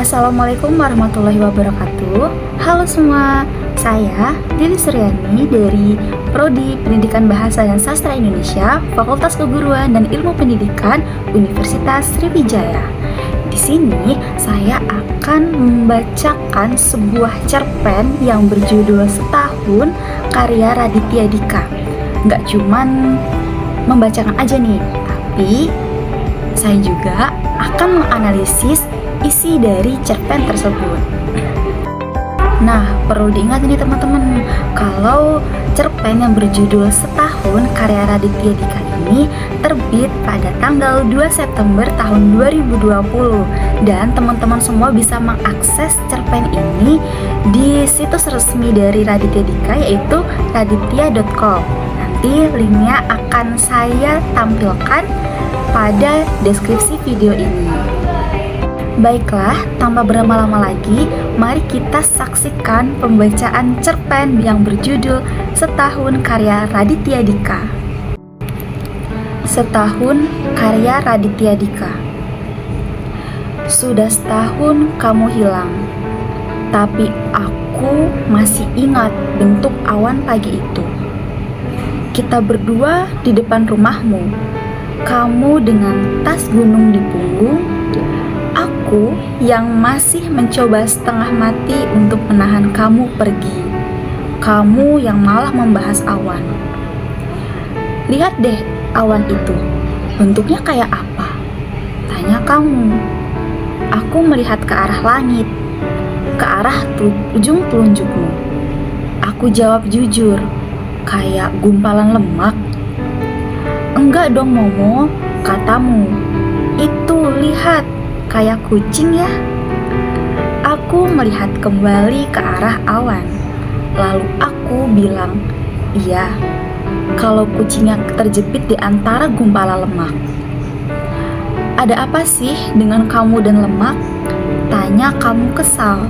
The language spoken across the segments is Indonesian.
Assalamualaikum warahmatullahi wabarakatuh. Halo semua, saya Lili Suryani dari Prodi Pendidikan Bahasa dan Sastra Indonesia, Fakultas Keguruan dan Ilmu Pendidikan, Universitas Sriwijaya. Di sini saya akan membacakan sebuah cerpen yang berjudul Setahun karya Raditya Dika. Nggak cuman membacakan aja nih, tapi saya juga akan menganalisis isi dari cerpen tersebut. Nah, perlu diingat nih teman-teman, kalau cerpen yang berjudul Setahun karya Raditya Dika ini terbit pada tanggal 2 September tahun 2020 dan teman-teman semua bisa mengakses cerpen ini di situs resmi dari Raditya Dika, yaitu raditya.com. Nanti linknya akan saya tampilkan pada deskripsi video ini. Baiklah, tanpa berlama-lama lagi, mari kita saksikan pembacaan cerpen yang berjudul Setahun karya Raditya Dika. Setahun karya Raditya Dika. Sudah setahun kamu hilang, tapi aku masih ingat bentuk awan pagi itu. Kita berdua di depan rumahmu, kamu dengan tas gunung di punggung, aku yang masih mencoba setengah mati untuk menahan kamu pergi. Kamu yang malah membahas awan. Lihat deh awan itu, bentuknya kayak apa? Tanya kamu. Aku melihat ke arah langit, ke arah ujung telunjukmu. Aku jawab jujur, kayak gumpalan lemak. Enggak dong Momo, katamu. Itu lihat, kayak kucing ya. Aku melihat kembali ke arah awan. Lalu aku bilang, iya, kalau kucingnya terjepit di antara gumpalan lemak. Ada apa sih dengan kamu dan lemak? Tanya kamu kesal.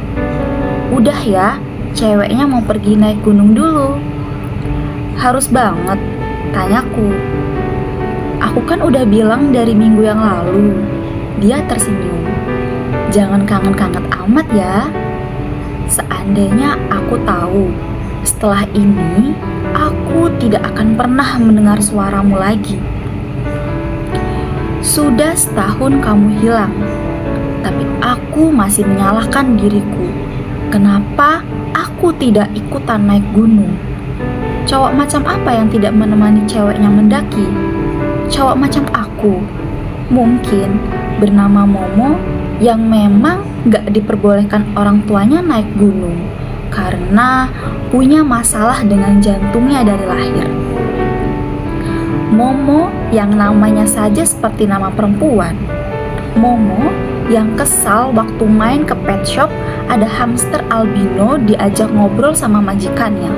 Udah ya, ceweknya mau pergi naik gunung dulu. Harus banget, tanyaku. Aku kan udah bilang dari minggu yang lalu. Dia tersenyum. Jangan kangen-kangen amat ya. Seandainya aku tahu, setelah ini aku tidak akan pernah mendengar suaramu lagi. Sudah setahun kamu hilang, tapi aku masih menyalahkan diriku. Kenapa aku tidak ikutan naik gunung? Cowok macam apa yang tidak menemani ceweknya mendaki? Cowok macam aku, mungkin bernama Momo, yang memang gak diperbolehkan orang tuanya naik gunung karena punya masalah dengan jantungnya dari lahir. Momo yang namanya saja seperti nama perempuan. Momo yang kesal waktu main ke pet shop ada hamster albino diajak ngobrol sama majikannya.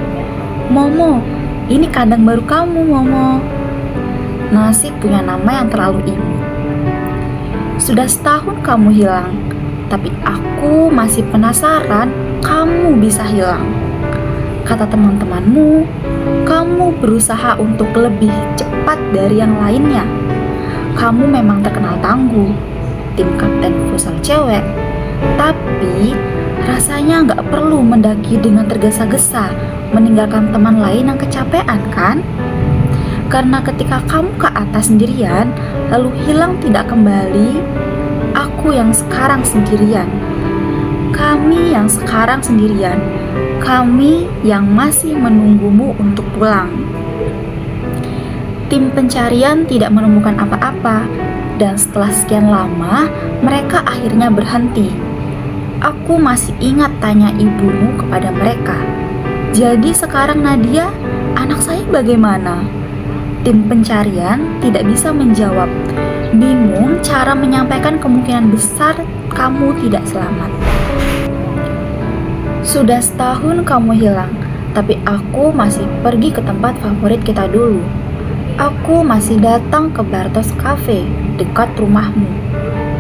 Momo, ini kandang baru kamu Momo. Nasi punya nama yang terlalu imut. Sudah setahun kamu hilang, tapi aku masih penasaran kamu bisa hilang. Kata teman-temanmu, kamu berusaha untuk lebih cepat dari yang lainnya. Kamu memang terkenal tangguh, tim kapten futsal cewek. Tapi rasanya gak perlu mendaki dengan tergesa-gesa, meninggalkan teman lain yang kecapean kan? Karena ketika kamu ke atas sendirian, lalu hilang tidak kembali, aku yang sekarang sendirian. Kami yang sekarang sendirian. Kami yang masih menunggumu untuk pulang. Tim pencarian tidak menemukan apa-apa, dan setelah sekian lama, mereka akhirnya berhenti. Aku masih ingat tanya ibumu kepada mereka. Jadi sekarang Nadia, anak saya bagaimana? Tim pencarian tidak bisa menjawab. Bingung cara menyampaikan kemungkinan besar kamu tidak selamat. Sudah setahun kamu hilang, tapi aku masih pergi ke tempat favorit kita dulu. Aku masih datang ke Bartos Cafe dekat rumahmu,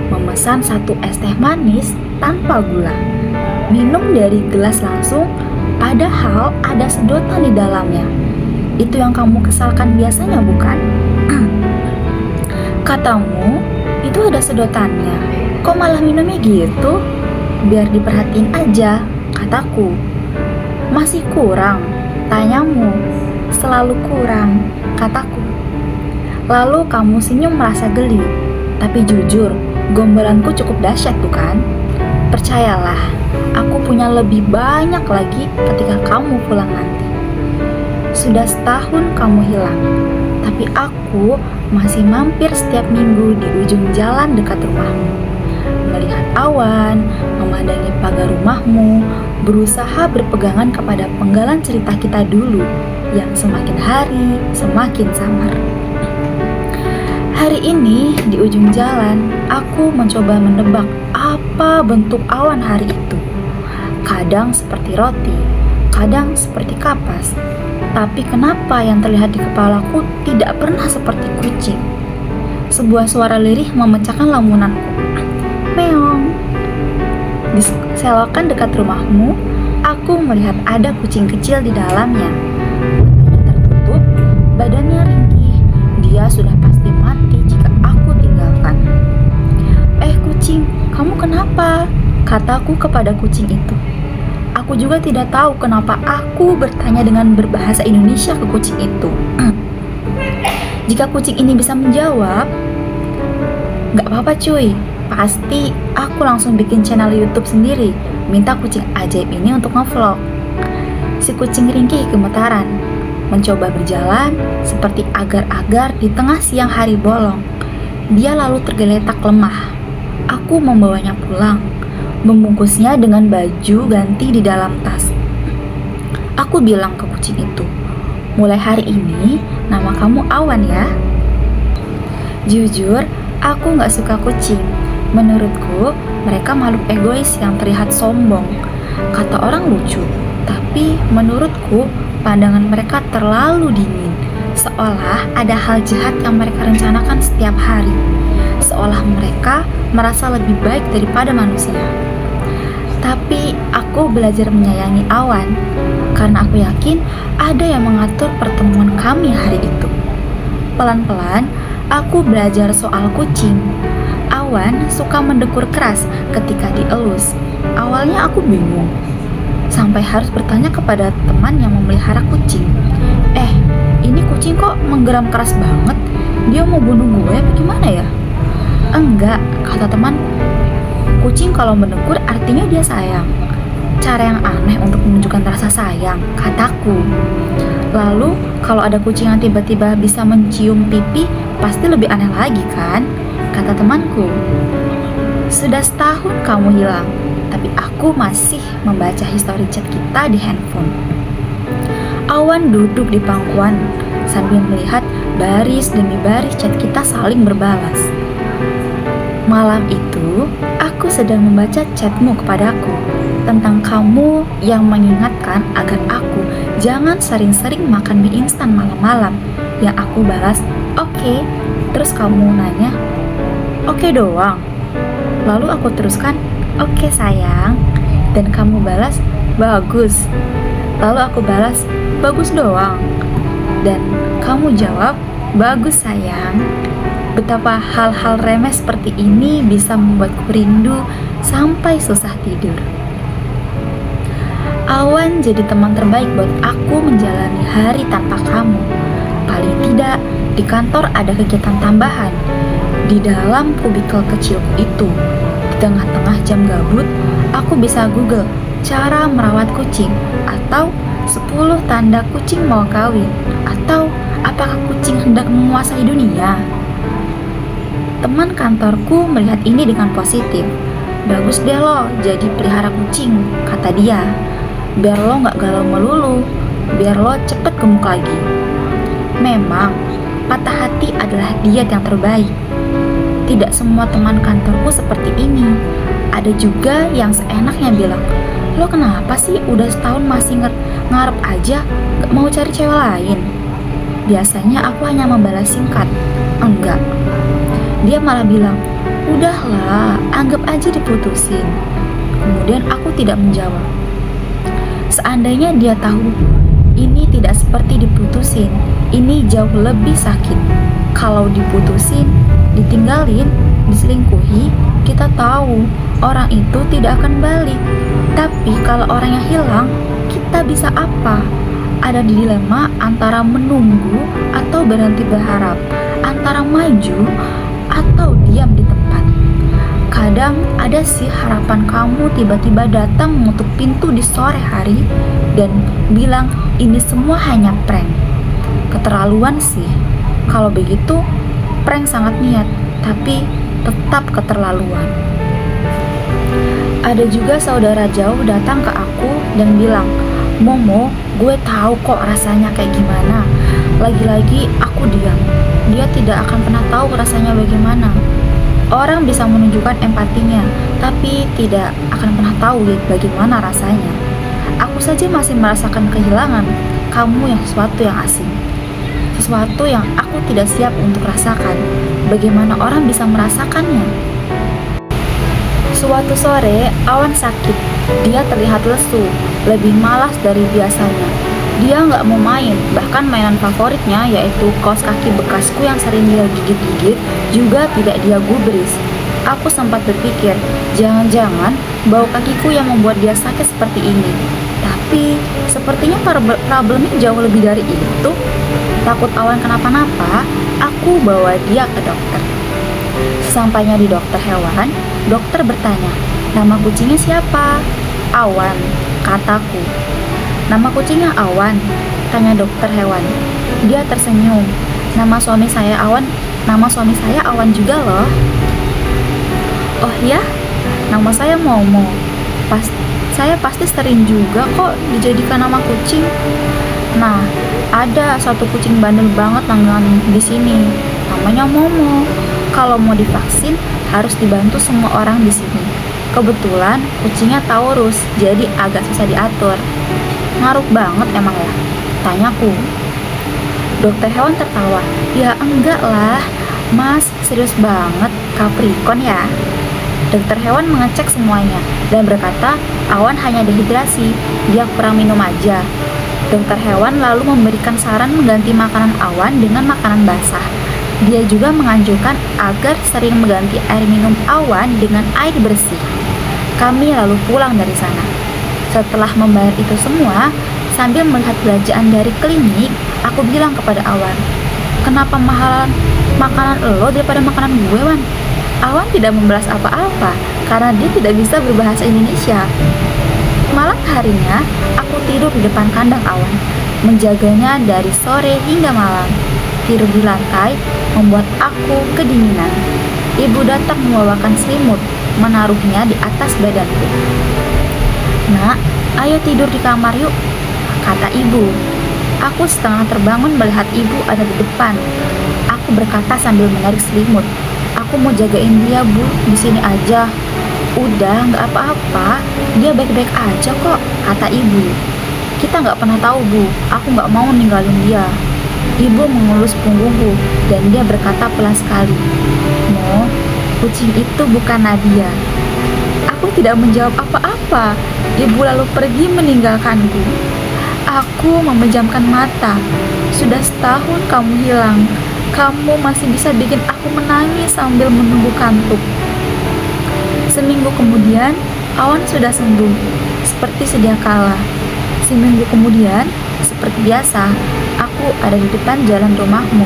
memesan satu es teh manis tanpa gula. Minum dari gelas langsung, padahal ada sedotan di dalamnya. Itu yang kamu kesalkan biasanya bukan? Katamu, itu ada sedotannya. Kok malah minumnya gitu? Biar diperhatiin aja, kataku. Masih kurang, tanyamu. Selalu kurang, kataku. Lalu kamu senyum merasa geli. Tapi jujur, gombalanku cukup dahsyat bukan? Percayalah, aku punya lebih banyak lagi ketika kamu pulang nanti. Sudah setahun kamu hilang, tapi aku masih mampir setiap minggu di ujung jalan dekat rumahmu. Melihat awan, memandangi pagar rumahmu, berusaha berpegangan kepada penggalan cerita kita dulu yang semakin hari semakin samar. Hari ini di ujung jalan, aku mencoba menebak apa bentuk awan hari itu. Kadang seperti roti, kadang seperti kapas. Tapi kenapa yang terlihat di kepalaku tidak pernah seperti kucing? Sebuah suara lirih memecahkan lamunanku. Meong. Di selokan dekat rumahmu, aku melihat ada kucing kecil di dalamnya. Matanya tertutup, badannya ringkih. Dia sudah pasti mati jika aku tinggalkan. Kucing, kamu kenapa? Kataku kepada kucing itu. Aku juga tidak tahu kenapa aku bertanya dengan berbahasa Indonesia ke kucing itu. Jika kucing ini bisa menjawab, gak apa-apa cuy, pasti aku langsung bikin channel YouTube sendiri, minta kucing ajaib ini untuk ngevlog. Si kucing ringkih gemetaran, mencoba berjalan seperti agar-agar di tengah siang hari bolong. Dia lalu tergeletak lemah. Aku membawanya pulang, membungkusnya dengan baju ganti di dalam tas. Aku bilang ke kucing itu, mulai hari ini nama kamu Awan ya. Jujur, aku gak suka kucing. Menurutku, mereka makhluk egois yang terlihat sombong. Kata orang lucu, tapi menurutku pandangan mereka terlalu dingin. Seolah ada hal jahat yang mereka rencanakan setiap hari. Seolah mereka merasa lebih baik daripada manusia. Tapi aku belajar menyayangi Awan karena aku yakin ada yang mengatur pertemuan kami hari itu. Pelan-pelan aku belajar soal kucing. Awan suka mendekur keras ketika dielus. Awalnya aku bingung, sampai harus bertanya kepada teman yang memelihara kucing. Ini kucing kok menggeram keras banget? Dia mau bunuh gue apa gimana ya? Enggak, kata teman. Kucing kalau menegur artinya dia sayang. Cara yang aneh untuk menunjukkan rasa sayang, kataku. Lalu kalau ada kucing yang tiba-tiba bisa mencium pipi, pasti lebih aneh lagi kan? Kata temanku. Sudah setahun kamu hilang, tapi aku masih membaca history chat kita di handphone. Awan duduk di pangkuan sambil melihat baris demi baris chat kita saling berbalas. Malam itu, aku sedang membaca chatmu kepadaku tentang kamu yang mengingatkan agar aku jangan sering-sering makan mie instan malam-malam. Yang aku balas, oke. Terus kamu nanya, oke doang. Lalu aku teruskan, oke sayang. Dan kamu balas, bagus. Lalu aku balas, bagus doang. Dan kamu jawab, bagus sayang. Betapa hal-hal remeh seperti ini bisa membuatku rindu sampai susah tidur. Awan jadi teman terbaik buat aku menjalani hari tanpa kamu. Paling tidak, di kantor ada kegiatan tambahan. Di dalam kubikel kecilku itu, di tengah-tengah jam gabut, aku bisa Google cara merawat kucing, atau 10 tanda kucing mau kawin, atau apakah kucing hendak menguasai dunia. Teman kantorku melihat ini dengan positif. Bagus deh lo jadi pelihara kucing, kata dia. Biar lo gak galau melulu, biar lo cepet gemuk lagi. Memang, patah hati adalah diet yang terbaik. Tidak semua teman kantorku seperti ini. Ada juga yang seenaknya bilang, lo kenapa sih udah setahun masih ngarep aja, gak mau cari cewek lain? Biasanya aku hanya membalas singkat, enggak. Dia malah bilang, udahlah, anggap aja diputusin. Kemudian aku tidak menjawab. Seandainya dia tahu, ini tidak seperti diputusin, ini jauh lebih sakit. Kalau diputusin, ditinggalin, diselingkuhi, kita tahu orang itu tidak akan balik. Tapi kalau orang yang hilang, kita bisa apa? Ada di dilema antara menunggu atau berhenti berharap, antara maju atau diam di tempat. Kadang ada sih harapan kamu tiba-tiba datang mengetuk pintu di sore hari dan bilang ini semua hanya prank. Keterlaluan sih. Kalau begitu, prank sangat niat, tapi tetap keterlaluan. Ada juga saudara jauh datang ke aku dan bilang, Momo, gue tahu kok rasanya kayak gimana. Lagi-lagi aku diam. Dia tidak akan pernah tahu rasanya bagaimana. Orang bisa menunjukkan empatinya, tapi tidak akan pernah tahu bagaimana rasanya. Aku saja masih merasakan kehilangan kamu yang sesuatu yang asing. Sesuatu yang aku tidak siap untuk rasakan. Bagaimana orang bisa merasakannya? Suatu sore, Awan sakit. Dia terlihat lesu, lebih malas dari biasanya. Dia nggak mau main, bahkan mainan favoritnya yaitu kaos kaki bekasku yang sering dia gigit-gigit juga tidak dia gubris. Aku sempat berpikir, jangan-jangan bau kakiku yang membuat dia sakit seperti ini. Tapi, sepertinya problemnya jauh lebih dari itu. Takut Awan kenapa-napa, aku bawa dia ke dokter. Sesampainya di dokter hewan, dokter bertanya, nama kucingnya siapa? Awan, kataku. Nama kucingnya Awan, tanya dokter hewan. Dia tersenyum. Nama suami saya Awan juga loh. Oh ya? Nama saya Momo. Saya pasti sering juga kok dijadikan nama kucing. Nah, ada satu kucing bandel banget langganan di sini. Namanya Momo. Kalau mau divaksin harus dibantu semua orang di sini. Kebetulan kucingnya Taurus, jadi agak susah diatur. Ngaruh banget emang ya? Tanyaku. Dokter hewan tertawa. Ya enggak lah, Mas serius banget, Capricorn ya. Dokter hewan mengecek semuanya dan berkata Awan hanya dehidrasi, dia kurang minum aja. Dokter hewan lalu memberikan saran mengganti makanan Awan dengan makanan basah. Dia juga menganjurkan agar sering mengganti air minum Awan dengan air bersih. Kami lalu pulang dari sana. Setelah membayar itu semua, sambil melihat belanjaan dari klinik, aku bilang kepada Awan, kenapa mahalan makanan lo daripada makanan gue, Wan? Awan tidak membalas apa-apa karena dia tidak bisa berbahasa Indonesia. Malam harinya, aku tidur di depan kandang Awan, menjaganya dari sore hingga malam. Tidur di lantai membuat aku kedinginan. Ibu datang membawakan selimut, menaruhnya di atas badanku. Nak, ayo tidur di kamar yuk, kata ibu. Aku setengah terbangun melihat ibu ada di depan. Aku berkata sambil menarik selimut, aku mau jagain dia, Bu, di sini aja. Udah, nggak apa-apa, dia baik-baik aja kok, kata ibu. Kita nggak pernah tahu, Bu, aku nggak mau ninggalin dia. Ibu mengelus punggungku dan dia berkata pelan sekali, Mo, kucing itu bukan Nadia. Aku tidak menjawab apa-apa. Ibu lalu pergi meninggalkanku. Aku memejamkan mata. Sudah setahun kamu hilang. Kamu masih bisa bikin aku menangis sambil menunggu kantuk. Seminggu kemudian, Awan sudah sembuh, seperti sedia kala. Seminggu kemudian, seperti biasa, aku ada di depan jalan rumahmu.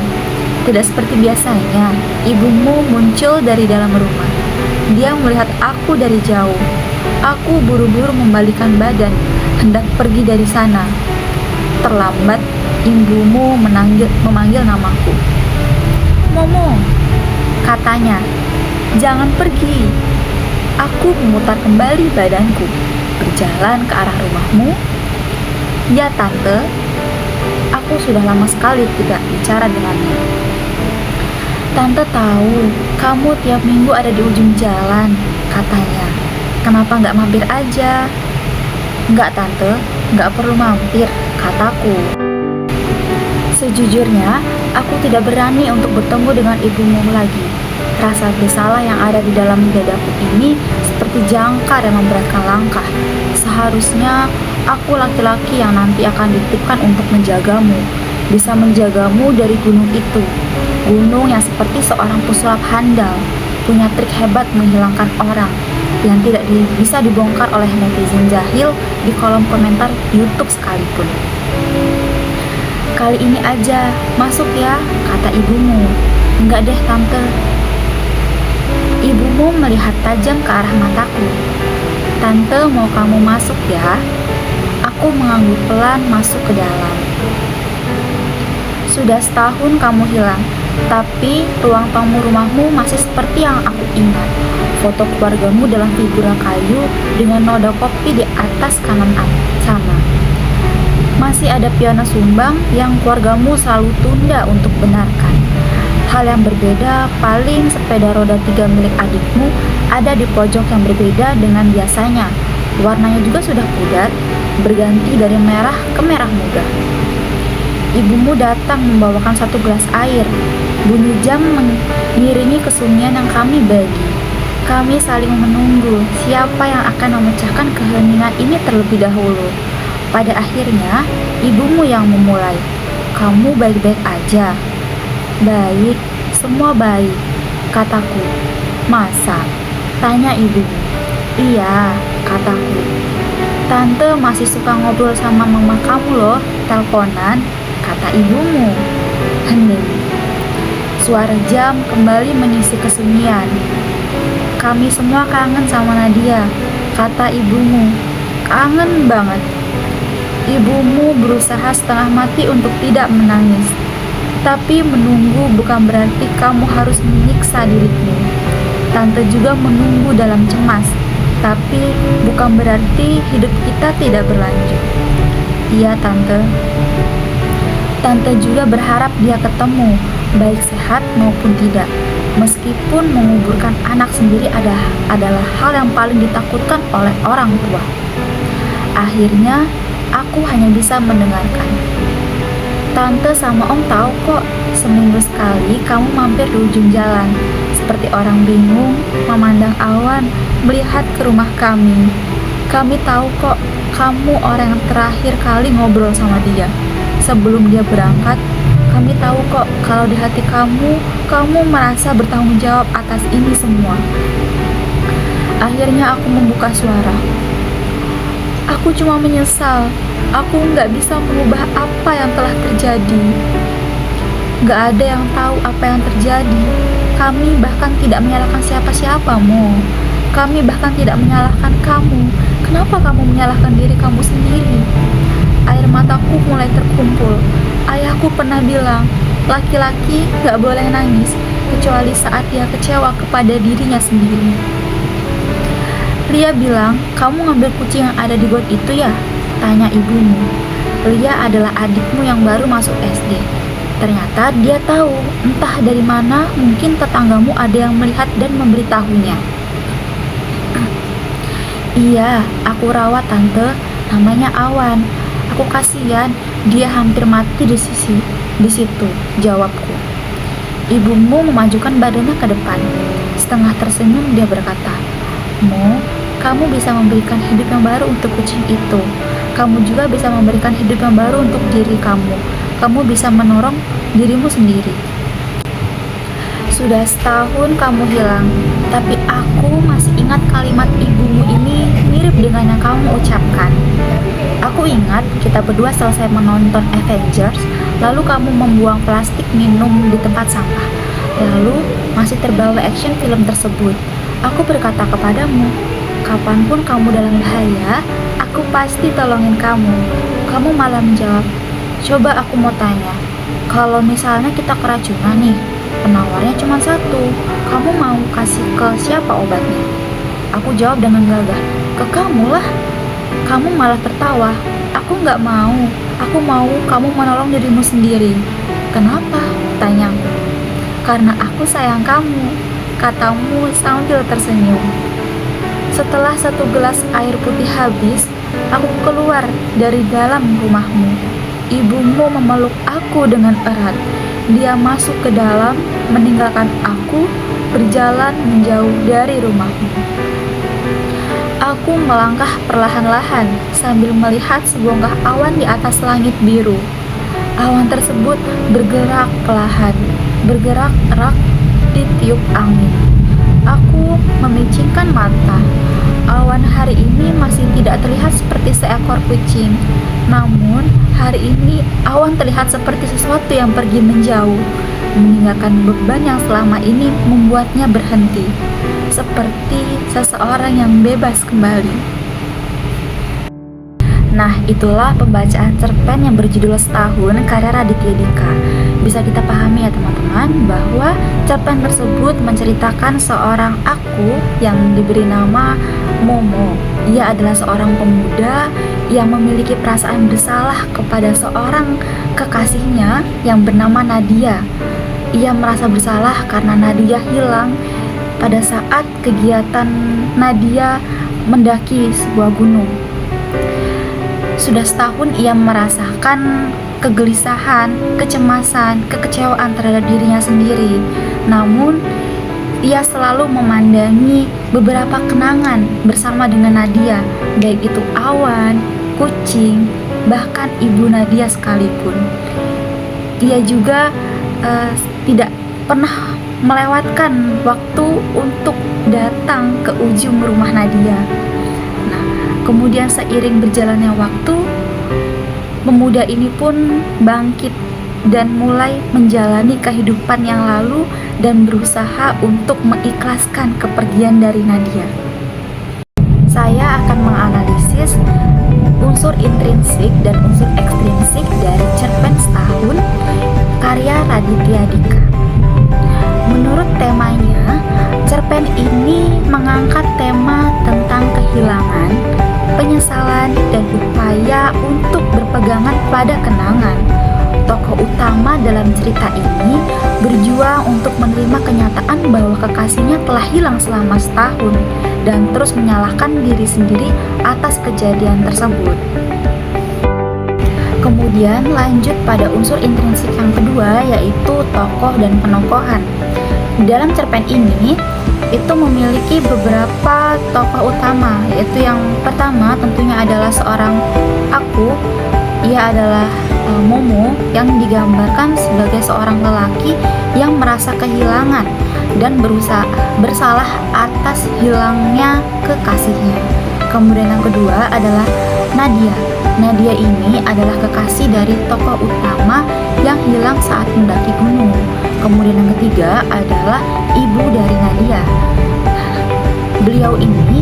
Tidak seperti biasanya, ibumu muncul dari dalam rumah. Dia melihat aku dari jauh. Aku buru-buru membalikan badan, hendak pergi dari sana. Terlambat, ibumu memanggil namaku. Momo, katanya, jangan pergi. Aku memutar kembali badanku, berjalan ke arah rumahmu. Ya tante, aku sudah lama sekali tidak bicara dengannya. Tante tahu, kamu tiap minggu ada di ujung jalan, katanya. Kenapa nggak mampir aja? Nggak tante, nggak perlu mampir, kataku. Sejujurnya, aku tidak berani untuk bertemu dengan ibumu lagi. Rasa bersalah yang ada di dalam dadaku ini seperti jangkar yang memberatkan langkah. Seharusnya aku laki-laki yang nanti akan dititipkan untuk menjagamu, bisa menjagamu dari gunung itu. Gunung yang seperti seorang pesulap handal, punya trik hebat menghilangkan orang yang tidak bisa dibongkar oleh netizen jahil di kolom komentar YouTube sekalipun. Kali ini aja, masuk ya, kata ibumu. Enggak deh tante. Ibumu melihat tajam ke arah mataku. Tante mau kamu masuk ya? Aku mengangguk pelan masuk ke dalam. Sudah setahun kamu hilang, tapi ruang tamu rumahmu masih seperti yang aku ingat. Foto keluargamu dalam figura kayu dengan noda kopi di atas kanan sana. Masih ada piano sumbang yang keluargamu selalu tunda untuk benarkan. Hal yang berbeda, paling sepeda roda 3 milik adikmu ada di pojok yang berbeda dengan biasanya. Warnanya juga sudah pudar, berganti dari merah ke merah muda. Ibumu datang membawakan satu gelas air. Bunyi jam mengiringi kesunyian yang kami bagi. Kami saling menunggu siapa yang akan memecahkan keheningan ini terlebih dahulu. Pada akhirnya, ibumu yang memulai. Kamu baik-baik aja? Baik, semua baik, kataku. Masa? Tanya ibumu. Iya, kataku. Tante masih suka ngobrol sama mama kamu loh, teleponan, kata ibumu. Hening. Suara jam kembali mengisi kesunyian. Kami semua kangen sama Nadia, kata ibumu. Kangen banget. Ibumu berusaha setengah mati untuk tidak menangis. Tapi menunggu bukan berarti kamu harus menyiksa dirimu. Tante juga menunggu dalam cemas. Tapi bukan berarti hidup kita tidak berlanjut. Iya tante. Tante juga berharap dia ketemu, baik sehat maupun tidak. Meskipun menguburkan anak sendiri adalah hal yang paling ditakutkan oleh orang tua. Akhirnya, aku hanya bisa mendengarkan. Tante sama om tahu kok, seminggu sekali kamu mampir di ujung jalan. Seperti orang bingung, memandang awan, melihat ke rumah kami. Kami tahu kok, kamu orang yang terakhir kali ngobrol sama dia. Sebelum dia berangkat, kami tahu kok kalau di hati kamu merasa bertanggung jawab atas ini semua. Akhirnya aku membuka suara. Aku cuma menyesal, aku nggak bisa mengubah apa yang telah terjadi. Nggak ada yang tahu apa yang terjadi. Kami bahkan tidak menyalahkan siapa-siapa, Mo. Kami bahkan tidak menyalahkan kamu. Kenapa kamu menyalahkan diri kamu sendiri? Air mataku mulai terkumpul. Ayahku pernah bilang, laki-laki gak boleh nangis, kecuali saat dia kecewa kepada dirinya sendiri. Lia bilang, kamu ngambil kucing yang ada di got itu ya? Tanya ibumu. Lia adalah adikmu yang baru masuk SD. Ternyata dia tahu, entah dari mana, mungkin tetanggamu ada yang melihat dan memberitahunya. Iya, aku rawat tante, namanya Awan. Aku kasihan, dia hampir mati di situ, jawabku. Ibumu memajukan badannya ke depan. Setengah tersenyum dia berkata, Mo, kamu bisa memberikan hidup yang baru untuk kucing itu. Kamu juga bisa memberikan hidup yang baru untuk diri kamu. Kamu bisa menolong dirimu sendiri. Sudah setahun kamu hilang, tapi aku masih ingat kalimat ibumu ini mirip dengan yang kamu ucapkan. Aku ingat kita berdua selesai menonton Avengers, lalu kamu membuang plastik minum di tempat sampah. Lalu masih terbawa action film tersebut. Aku berkata kepadamu, kapanpun kamu dalam bahaya, aku pasti tolongin kamu. Kamu malah menjawab, coba aku mau tanya, kalau misalnya kita keracunan nih, penawarnya cuma satu, kamu mau kasih ke siapa obatnya? Aku jawab dengan gagah, ke kamu lah. Kamu malah tertawa. Aku nggak mau. Aku mau kamu menolong dirimu sendiri. Kenapa? Tanyaku. Karena aku sayang kamu, katamu sambil tersenyum. Setelah satu gelas air putih habis, aku keluar dari dalam rumahmu. Ibumu memeluk aku dengan erat. Dia masuk ke dalam, meninggalkan aku, berjalan menjauh dari rumahmu. Aku melangkah perlahan-lahan sambil melihat sebongkah awan di atas langit biru. Awan tersebut bergerak perlahan. bergerak-gerak ditiup angin. Aku memicingkan mata. Awan hari ini masih tidak terlihat seperti seekor kucing. Namun, hari ini awan terlihat seperti sesuatu yang pergi menjauh, meninggalkan beban yang selama ini membuatnya berhenti, seperti seseorang yang bebas kembali. Nah, itulah pembacaan cerpen yang berjudul Setahun karya Raditya Dika. Bisa kita pahami ya teman-teman, bahwa cerpen tersebut menceritakan seorang aku yang diberi nama Momo. Ia adalah seorang pemuda yang memiliki perasaan bersalah kepada seorang kekasihnya yang bernama Nadia. Ia merasa bersalah karena Nadia hilang pada saat kegiatan Nadia mendaki sebuah gunung. Sudah setahun ia merasakan kegelisahan, kecemasan, kekecewaan terhadap dirinya sendiri. Namun, ia selalu memandangi beberapa kenangan bersama dengan Nadia, baik itu awan, kucing, bahkan ibu Nadia sekalipun. Ia juga tidak pernah melewatkan waktu untuk datang ke ujung rumah Nadia. Kemudian seiring berjalannya waktu, pemuda ini pun bangkit dan mulai menjalani kehidupan yang lalu dan berusaha untuk mengikhlaskan kepergian dari Nadia. Saya akan menganalisis unsur intrinsik dan unsur ekstrinsik dari cerpen Setahun karya Raditya Dika. Menurut temanya, cerpen ini mengangkat tema tentang kehilangan, penyesalan, dan upaya untuk berpegangan pada kenangan. Tokoh utama dalam cerita ini berjuang untuk menerima kenyataan bahwa kekasihnya telah hilang selama setahun dan terus menyalahkan diri sendiri atas kejadian tersebut. Kemudian lanjut pada unsur intrinsik yang kedua, yaitu tokoh dan penokohan. Dalam cerpen ini itu memiliki beberapa tokoh utama, yaitu yang pertama tentunya adalah seorang aku. Ia adalah Momo yang digambarkan sebagai seorang lelaki yang merasa kehilangan dan berusaha bersalah atas hilangnya kekasihnya. Kemudian yang kedua adalah Nadia. Nadia ini adalah kekasih dari tokoh utama yang hilang saat mendaki gunung. Kemudian yang ketiga adalah ibu dari Nadia. Beliau ini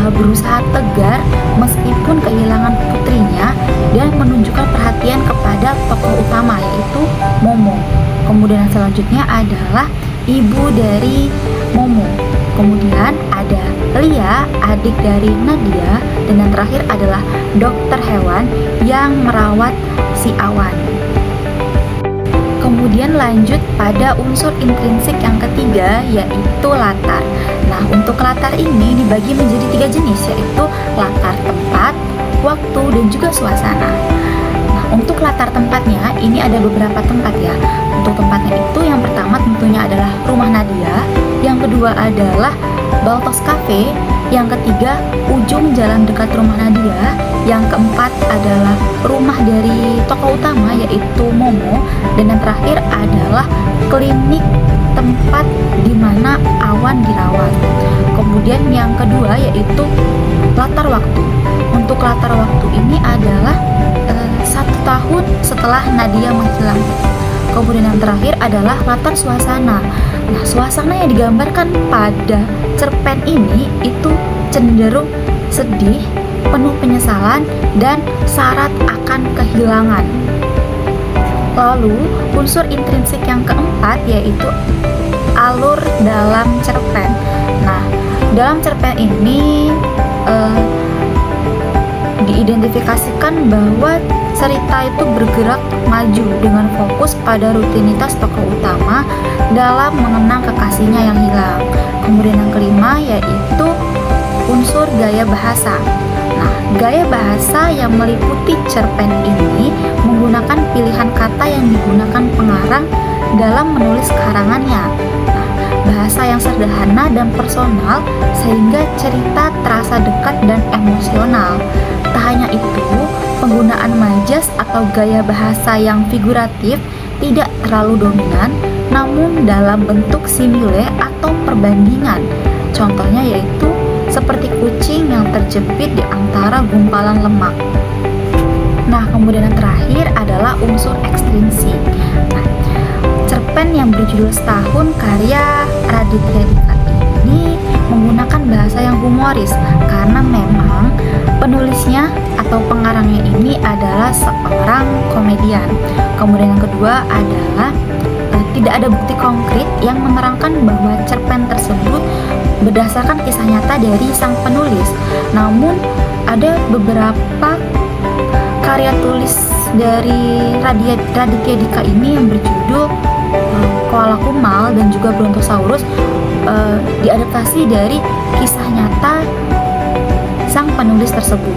berusaha tegar meskipun kehilangan putrinya dan menunjukkan perhatian kepada tokoh utama, yaitu Momo. Kemudian yang selanjutnya adalah ibu dari Momo. Kemudian ada Lia, adik dari Nadia, dan yang terakhir adalah dokter hewan yang merawat si Awan. Kemudian lanjut pada unsur intrinsik yang ketiga, yaitu latar. Nah, untuk latar ini dibagi menjadi 3 jenis, yaitu latar tempat, waktu, dan juga suasana. Nah, untuk latar tempatnya, ini ada beberapa tempat ya. Untuk tempatnya itu, yang pertama tentunya adalah rumah Nadia, yang kedua adalah Baltos Cafe, yang ketiga ujung jalan dekat rumah Nadia, yang keempat adalah rumah dari tokoh utama yaitu Momo, dan yang terakhir adalah klinik tempat di mana Awan dirawat. Kemudian yang kedua yaitu latar waktu. Untuk latar waktu ini adalah 1 tahun setelah Nadia menghilang. Kemudian yang terakhir adalah latar suasana. Nah, suasana yang digambarkan pada cerpen ini itu cenderung sedih, penuh penyesalan, dan syarat akan kehilangan. Lalu, unsur intrinsik yang keempat yaitu alur dalam cerpen. Nah, dalam cerpen ini diidentifikasikan bahwa cerita itu bergerak maju dengan fokus pada rutinitas tokoh utama dalam mengenang kekasihnya yang hilang. Kemudian yang kelima yaitu unsur gaya bahasa. Nah, gaya bahasa yang meliputi cerpen ini menggunakan pilihan kata yang digunakan pengarang dalam menulis karangannya. Nah, bahasa yang sederhana dan personal sehingga cerita terasa dekat dan emosional. Tak hanya itu, penggunaan majas atau gaya bahasa yang figuratif tidak terlalu dominan namun dalam bentuk simile atau perbandingan. Contohnya yaitu seperti kucing yang terjepit di antara gumpalan lemak. Nah, kemudian yang terakhir adalah unsur ekstrinsi. Nah, cerpen yang berjudul Setahun karya Raditya Dika ini menggunakan bahasa yang humoris karena memang penulisnya atau pengarangnya ini adalah seorang komedian. Kemudian yang kedua adalah tidak ada bukti konkret yang menerangkan bahwa cerpen tersebut berdasarkan kisah nyata dari sang penulis. Namun ada beberapa karya tulis dari Raditya Dika ini yang berjudul Koala Kumal dan juga Brontosaurus diadaptasi dari kisah nyata sang penulis tersebut.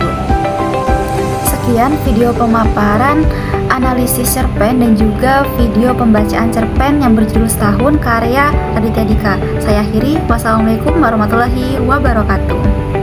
Sekian video pemaparan analisis cerpen dan juga video pembacaan cerpen yang berjudul Setahun karya Raditya Dika. Saya akhiri. Wassalamualaikum warahmatullahi wabarakatuh.